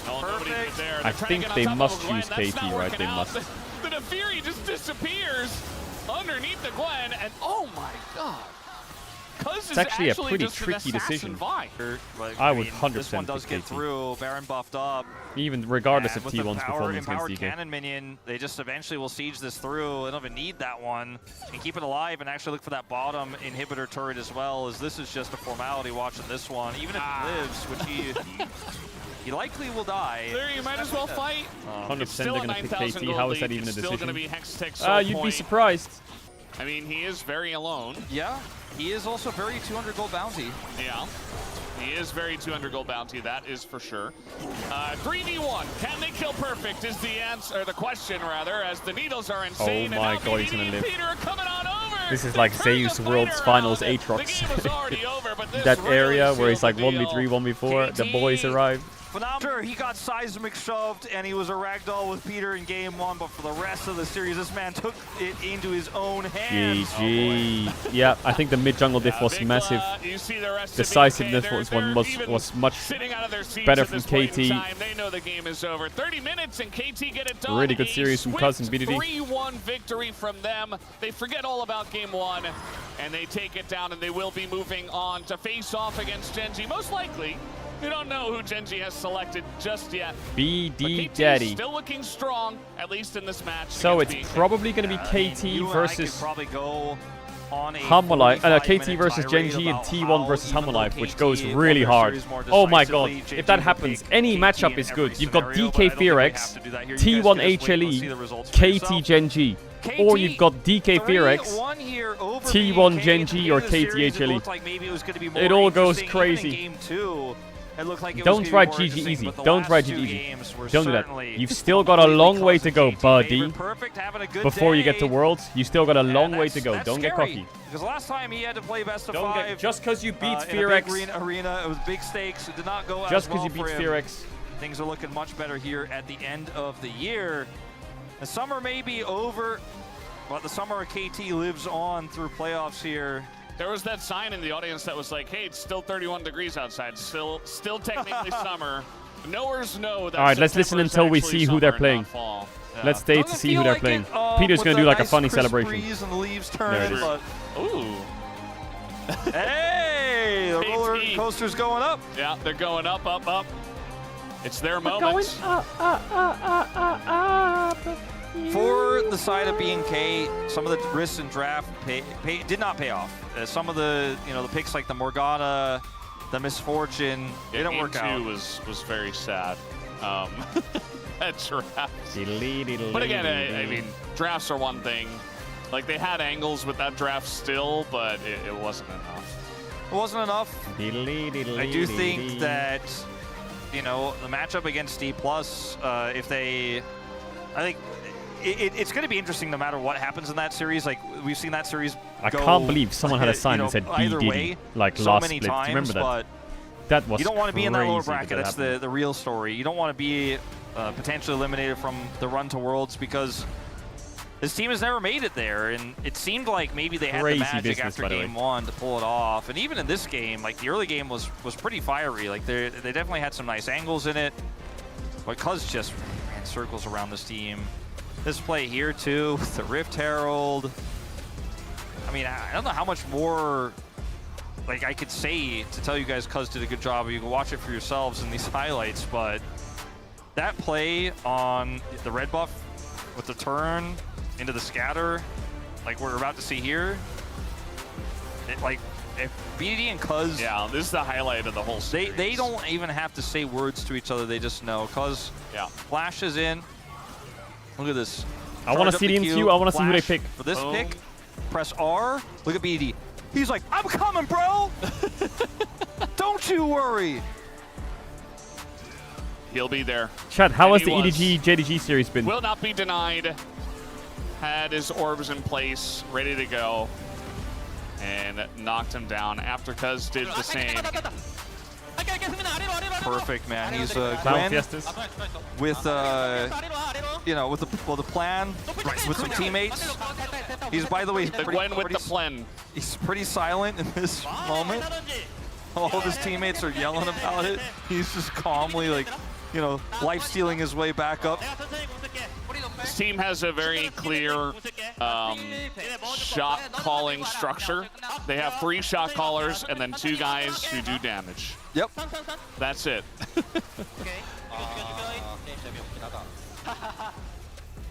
No, nobody was Perfect. there. I They're trying to think get on they top must of Gwen. choose That's KT, not right? working They out. must. The Fury just disappears underneath the Gwen, and oh my god. It's actually a pretty tricky decision. I would 100% This one does pick get KT. through. Baron buffed up. Even regardless And of with the T1's performance against empowered DK. cannon minion, they just eventually will siege this through. They don't even need that one. And keep it alive and actually look for that bottom inhibitor turret as well, as this is just a formality watching this one. Even if he lives, which he likely will die. There, you might as well fight. 100% Still they're a going to pick 9,000 KT. gold How is that lead. even a It's still going to be decision? Hextech, You'd be surprised. I mean, he is very alone. Yeah, he is also very 200 gold bounty. Yeah, he is very 200 gold bounty, that is for sure. 3v1, can they kill perfect is the answer, or the question rather, as the needles are insane. Oh my and god, he's gonna live. Peter coming on over. This is like Zeus World's Finals Aatrox. That area where it's like 1v3, 1v4, the boys arrive. Phenomenal. He got seismic shoved and he was a ragdoll with Peter in game 1, but for the rest of the series, this man took it into his own hands. GG. Yeah, I think the mid jungle diff was massive. Decisiveness was much better from KT. They know the game is over. 30 minutes and KT get it done. Really good series from Cuz and BDD. 3-1 victory from them. They forget all about game 1 and they take it down, and they will be moving on to face off against Genji. Most likely. We don't know who Genji has selected just yet. BD Daddy. Still looking strong, at least in this match. So it's probably going to be KT versus probably go on Hummerlife. KT versus Genji and T1 versus Hummerlife, which goes really hard. Oh my god, if that happens, any matchup is good. You've got DK Fearx, T1 HLE, KT Genji. Or you've got DK Fearx, T1 Genji, or KT HLE. It all goes crazy. Don't ride GG easy. Don't ride GG easy. Don't do that. You've still got a long way to go, buddy. Before you get to Worlds, you still got a long way to go. Don't get cocky. Because last time he had to play best of 5. Just because you beat Fearx. Arena, it was big stakes. It did not go just because you beat Fearx. Things are looking much better here at the end of the year. The summer may be over, but the summer of KT lives on through playoffs here. There was that sign in the audience that was like, hey, it's still 31 degrees outside. Still technically summer. Knowers know that. All right, let's listen until we see who they're playing. Yeah. Let's stay to see who they're playing. Peter's going to do like a funny celebration. And the leaves turn, but ooh. Hey, the roller coaster's going up. Yeah, they're going up, up, up. It's their moment. For the side of BNK, some of the risks in draft did not pay off. Some of the the picks like the Morgana, the Misfortune, didn't work out. Game 2 was very sad. At drafts. But again, I mean, drafts are one thing. Like they had angles with that draft still, but it wasn't enough. It wasn't enough. I do think that the matchup against D+, if they, I think. It's going to be interesting no matter what happens in that series. Like, we've seen that series I can't believe someone had a sign that said BDD, like so last many split. times, Remember that? but That was you don't want to be in that lower crazy bracket. That's the real story. You don't want to be potentially eliminated from the run to Worlds because this team has never made it there. And it seemed like maybe they had the magic after game 1 to pull it off. And even in this game, like the early game was pretty fiery. Like they definitely had some nice angles in it. But Cuz just ran circles around this team. This play here too, with the Rift Herald. I mean, I don't know how much more like I could say to tell you guys Cuz did a good job. You can watch it for yourselves in these highlights, but that play on the red buff with the turn into the scatter, like we're about to see here, if BDD and Cuz, yeah, this is the highlight of the whole series. They don't even have to say words to each other. They just know. Cuz flashes in. Look at this. I want to see the MQ. I want to see who they pick. For this pick, press R. Look at BD. He's like, I'm coming, bro. Don't you worry. He'll be there. Chat, how has the EDG JDG series been? Will not be denied. Had his orbs in place, ready to go, and knocked him down after Cuz did the same. Perfect, man. He's Gwen with with the plan, with some teammates. He's, by the way, he's pretty silent in this moment. All of his teammates are yelling about it. He's just calmly, like, life stealing his way back up. This team has a very clear shot calling structure. They have 3 shot callers and then 2 guys who do damage. Yep. That's it.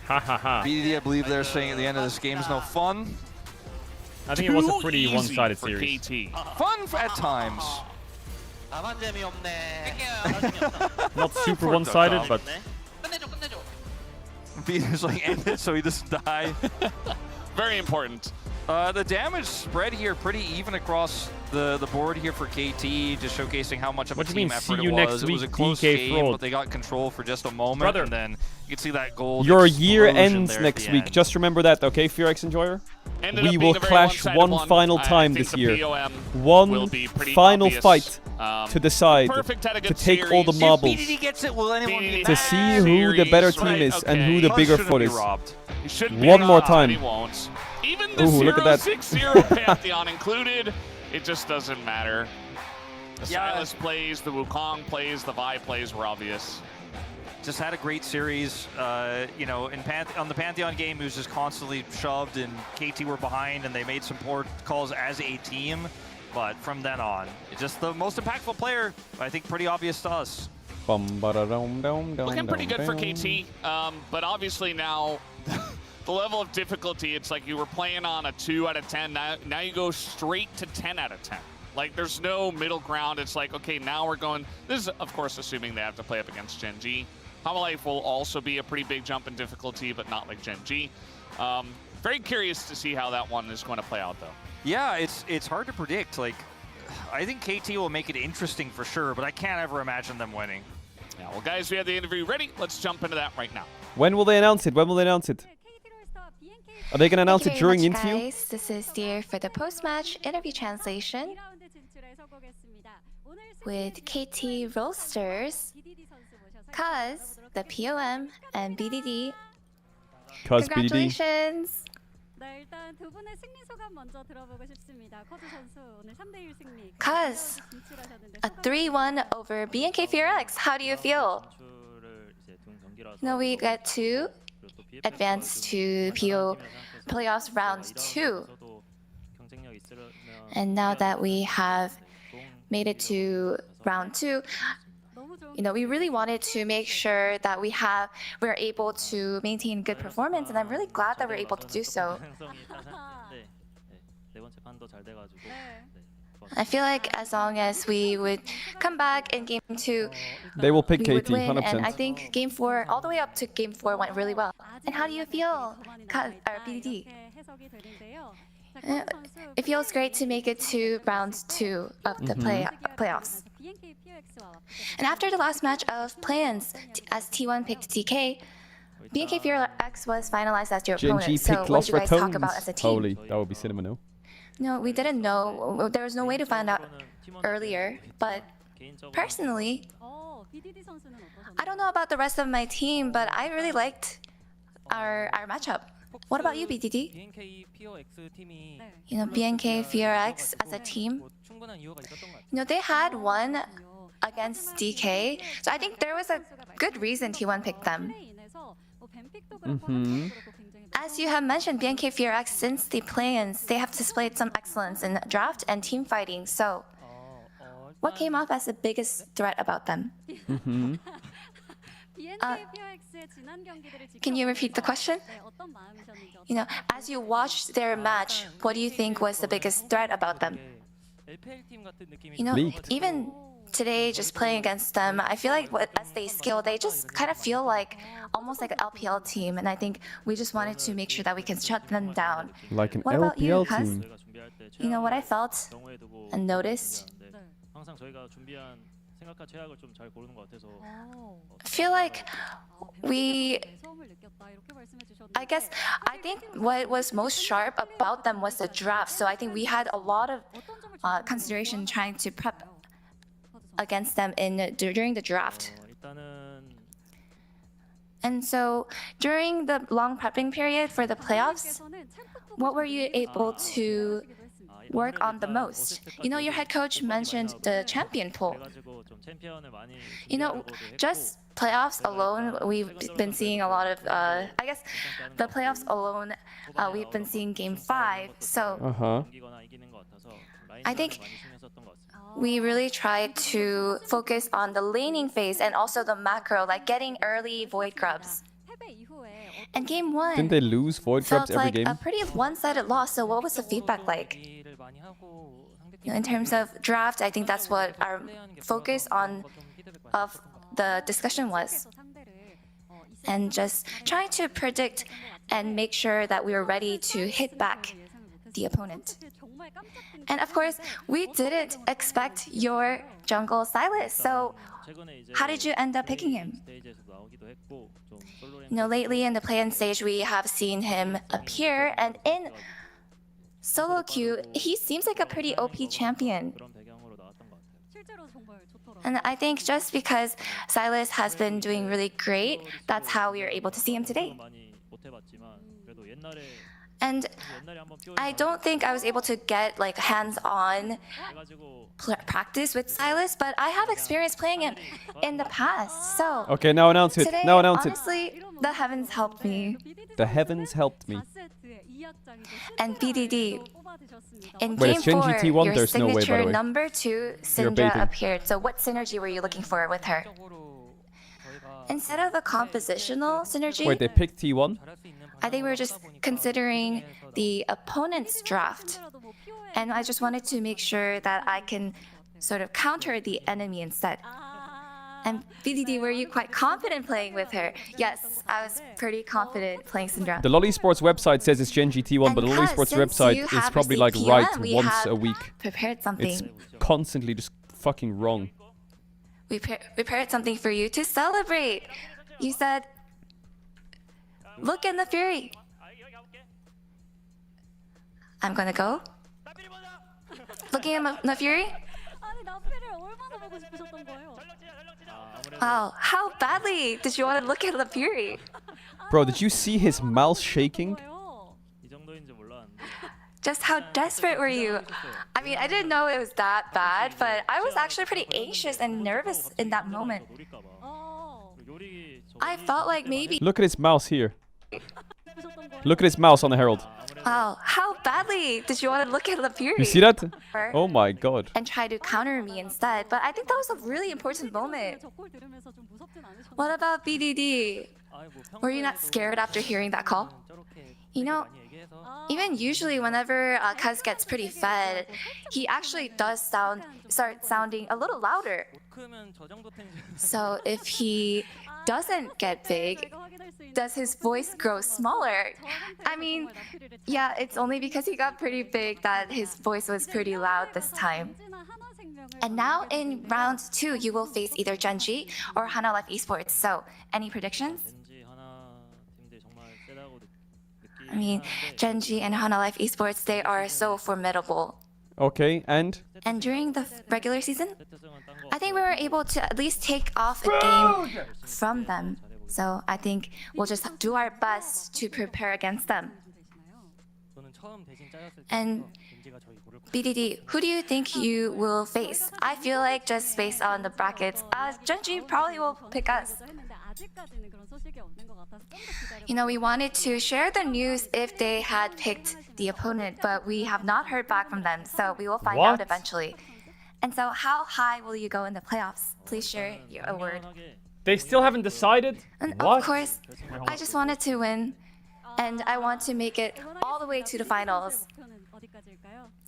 BDD, I believe they're saying at the end of this game is no fun. I think it was a pretty one-sided series. KT. Fun at times. Not super one-sided, but BDD's like, end it so he doesn't die. Very important. The damage spread here pretty even across the board here for KT, just showcasing how much of a team effort it was. It was a close game, but they got control for just a moment, and then you can see that gold. Your year ends next week. Just remember that, okay, Fearx Enjoyer? We will clash one final time this year. One final fight to decide to take all the marbles. If BDD gets it, will anyone get To see who the better team is and who the bigger foot is. One more time. Even the Ooh, look at that. 0-6-0 Pantheon included, it just doesn't matter. The Silas plays, the Wukong plays, the Vi plays were obvious. Just had a great series. You know, on the Pantheon game, it was just constantly shoved, and KT were behind, and they made some poor calls as a team. But from then on, it's just the most impactful player. I think pretty obvious to us. Looking pretty good for KT, but obviously now the level of difficulty, it's like you were playing on a 2 out of 10. Now you go straight to 10 out of 10. Like, there's no middle ground. It's like, okay, now we're going. This is, of course, assuming they have to play up against Gen G. Life will also be a pretty big jump in difficulty, but not like Gen G. Very curious to see how that one is going to play out, though. Yeah, it's hard to predict. Like, I think KT will make it interesting for sure, but I can't ever imagine them winning. Yeah, well, guys, we have the interview ready. Let's jump into that right now. When will they announce it? When will they announce it? Are they going to announce it during the interview? Guys. This is Dear for the post-match interview translation with KT Roasters, Cuz, the POM, and BDD. Cuz BDD. Congratulations! Cuz, a 3-1 over BNK Fearx. How do you feel? Now we get to advance to PO playoffs round 2. And now that we have made it to round 2, you know, we really wanted to make sure that we're able to maintain good performance, and I'm really glad that we're able to do so. I feel like as long as we would come back in game 2, they will pick we would KT, win, 100%. and I think game 4, all the way up to game 4, went really well. And how do you feel, BDD? It feels great to make it to round 2 of the playoffs. And after the last match of play-ins, as T1 picked DK, BNK Fearx was finalized as your opponent. So what did you guys talk about as a team? Holy, that would be cinema, no? No, we didn't know. There was no way to find out earlier. But personally, I don't know about the rest of my team, but I really liked our matchup. What about you, BDD? You know, BNK Fearx as a team, you know, they had won against DK, so I think there was a good reason T1 picked them. As you have mentioned, BNK Fearx, since the play-ins, they have displayed some excellence in draft and team fighting. So, what came off as the biggest threat about them? Can you repeat the question? You know, as you watched their match, what do you think was the biggest threat about them? You know, even today, just playing against them, I feel like as they scale, they just kind of feel like almost like an LPL team, and I think we just wanted to make sure that we can shut them down. Like an what about you, LPL Cuz? team. You know what I felt and noticed? I feel like I think what was most sharp about them was the draft. So I think we had a lot of consideration trying to prep against them during the draft. And so during the long prepping period for the playoffs, what were you able to work on the most? You know, your head coach mentioned the champion pool. You know, just playoffs alone, we've been seeing a lot of, I guess, the playoffs alone, we've been seeing game 5. So I think we really tried to focus on the laning phase and also the macro, like getting early Void Grubs. And game 1 didn't they lose Void Grubs felt every like game? a pretty one-sided loss. So what was the feedback like? You know, in terms of draft, I think that's what our focus of the discussion was. And just trying to predict and make sure that we were ready to hit back the opponent. And of course, we didn't expect your jungle Sylas, so how did you end up picking him? Lately in the play-in stage, we have seen him appear, and in solo queue, he seems like a pretty OP champion. And I think just because Sylas has been doing really great, that's how we are able to see him today. And I don't think I was able to get like hands-on practice with Sylas, but I have experience playing him in the past. So Okay, now announce it. today, Now announce it. honestly, the heavens helped me. The heavens helped me. And BDD, in Wait, game it's Gen 4, GT1? your There's no way, by the signature way. number 2, You're Syndra, baiting. appeared. So what synergy were you looking for with her? Instead of a compositional synergy, Wait, they picked T1? I think we were just considering the opponent's draft. And I just wanted to make sure that I can sort of counter the enemy instead. And BDD, were you quite confident playing with her? Yes, I was pretty confident playing Syndra. The Lolly Sports website says it's Gen GT1, but the Lolly because Sports since website you is have probably received like right PM, we once have a week. Prepared something. It's constantly just fucking wrong. We prepared something for you to celebrate. You said, look in the Fury. I'm gonna go. Looking at the Fury? Wow, how badly did you want to look at the Fury? Bro, did you see his mouth shaking? Just how desperate were you? I mean, I didn't know it was that bad, but I was actually pretty anxious and nervous in that moment. I felt like maybe... Look at his mouse here. Look at his mouse on the Herald. Wow, how badly did you want to look at the Fury? You see that? Oh my god. And try to counter me instead, but I think that was a really important moment. What about BDD? Were you not scared after hearing that call? You know, even usually whenever Cuz gets pretty fed, he actually does start sounding a little louder. So if he doesn't get big, does his voice grow smaller? I mean, yeah, it's only because he got pretty big that his voice was pretty loud this time. And now in round 2, you will face either Genji or Hana Life Esports. So, any predictions? I mean, Genji and Hana Life Esports, they are so formidable. Okay, and? And during the regular season, I think we were able to at least take off a game from them. So I think we'll just do our best to prepare against them. And BDD, who do you think you will face? I feel like just based on the brackets, Genji probably will pick us. You know, we wanted to share the news if they had picked the opponent, but we have not heard back from them, so we will find out eventually. And so how high will you go in the playoffs? Please share a word. They still haven't decided? And What? of course, I just wanted to win, and I want to make it all the way to the finals.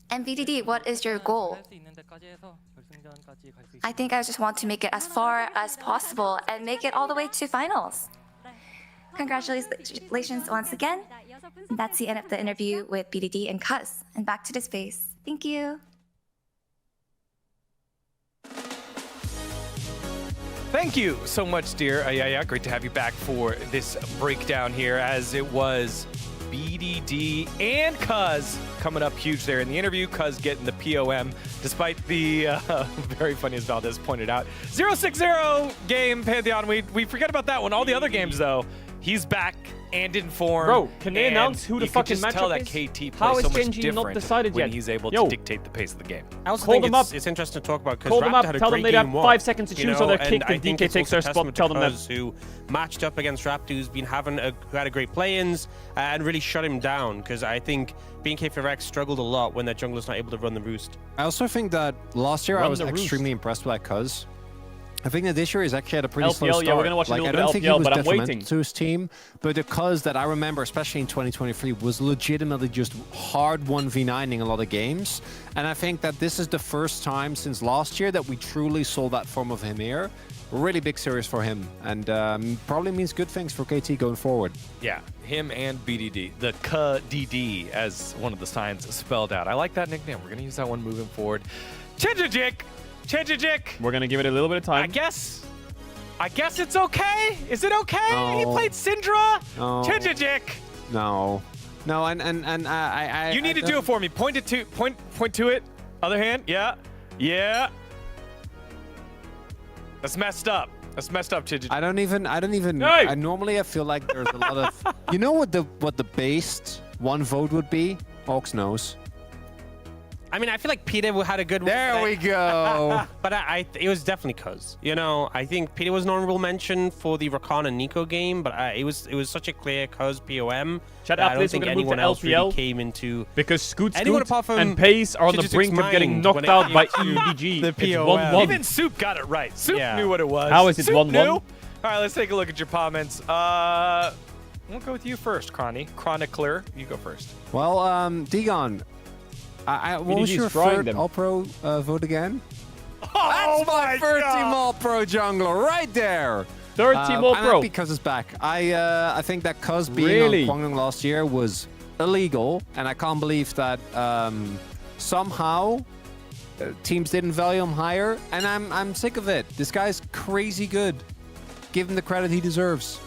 And BDD, what is your goal? I think I just want to make it as far as possible and make it all the way to finals. Congratulations once again. And that's the end of the interview with BDD and Cuz. And back to the space. Thank you. Thank you so much, dear Ayaya. Great to have you back for this breakdown here, as it was BDD and Cuz coming up huge there in the interview. Cuz getting the POM, despite the very funny, as Valdez pointed out, 0-6-0 game, Pantheon. We forget about that one. All the other games, though, he's back and in form. Bro, can they announce who the fucking matchup is? You can just tell that KT plays so much Genji not different decided when yet? he's able Yo. to dictate the pace of the game. I also Call think them it's interesting to talk about because Call them Raptor up, had a tell them great they have game 5 seconds to you choose know, or they're and kicked I and think DK it's takes also their spot. testament Tell to them that. Cuz, who matched up against Raptor, who had a great play-ins and really shut him down, because I think Fearx struggled a lot when their jungler's not able to run the roost. I also think that last year I Run was the roost. extremely impressed by Cuz. I think that this year is actually at a pretty slow LPL, start. yeah, we're gonna watch a like, little I don't bit think of he LPL, was but I'm detrimental waiting. to his team, but the cuz that I remember, especially in 2023, was legitimately just hard 1v9ing a lot of games. And I think that this is the first time since last year that we truly saw that form of him here. Really big series for him, and probably means good things for KT going forward. Yeah, him and BDD. The KDD, as one of the signs spelled out. I like that nickname. We're going to use that one moving forward. Chijajik! Chijajik! We're gonna give it a little bit of time. I guess it's okay. Is it okay? No. He played Syndra. No. Chijajik. No, and I. You need to do it for me. Point to it. Other hand. Yeah. Yeah. That's messed up. That's messed up, Chijajik. I don't even. Hey! I normally feel like there's a lot of. You know what the based one vote would be? Hawks knows. I mean, I feel like Peter had a good. There we go. But it was definitely Cuz. You know, I think Peter was an honorable mention for the Rakan and Nico game, but it was such a clear Cuz POM. Chat that after I don't this, we're think gonna move to anyone else really LPL. came into Because Scoot Anyone apart from and Pace are on the Chijajik's brink of getting mind knocked when it out by came to EDG. the It's POM. 1-1. Even Soup got it right. Soup Yeah. knew what it was. How is it Soup 1-1? knew. All right, let's take a look at your comments. We'll go with you first, Chronicler. You go first. Well, Digon, what was BDG 's your frying third them. All-Pro vote again? Oh That's my third team All-Pro jungler right there. Third team All I'm Pro. happy Cuz is back. I think that Cuz being Really? on Kwangdong last year was illegal, and I can't believe that somehow teams didn't value him higher. And I'm sick of it. This guy's crazy good. Give him the credit he deserves.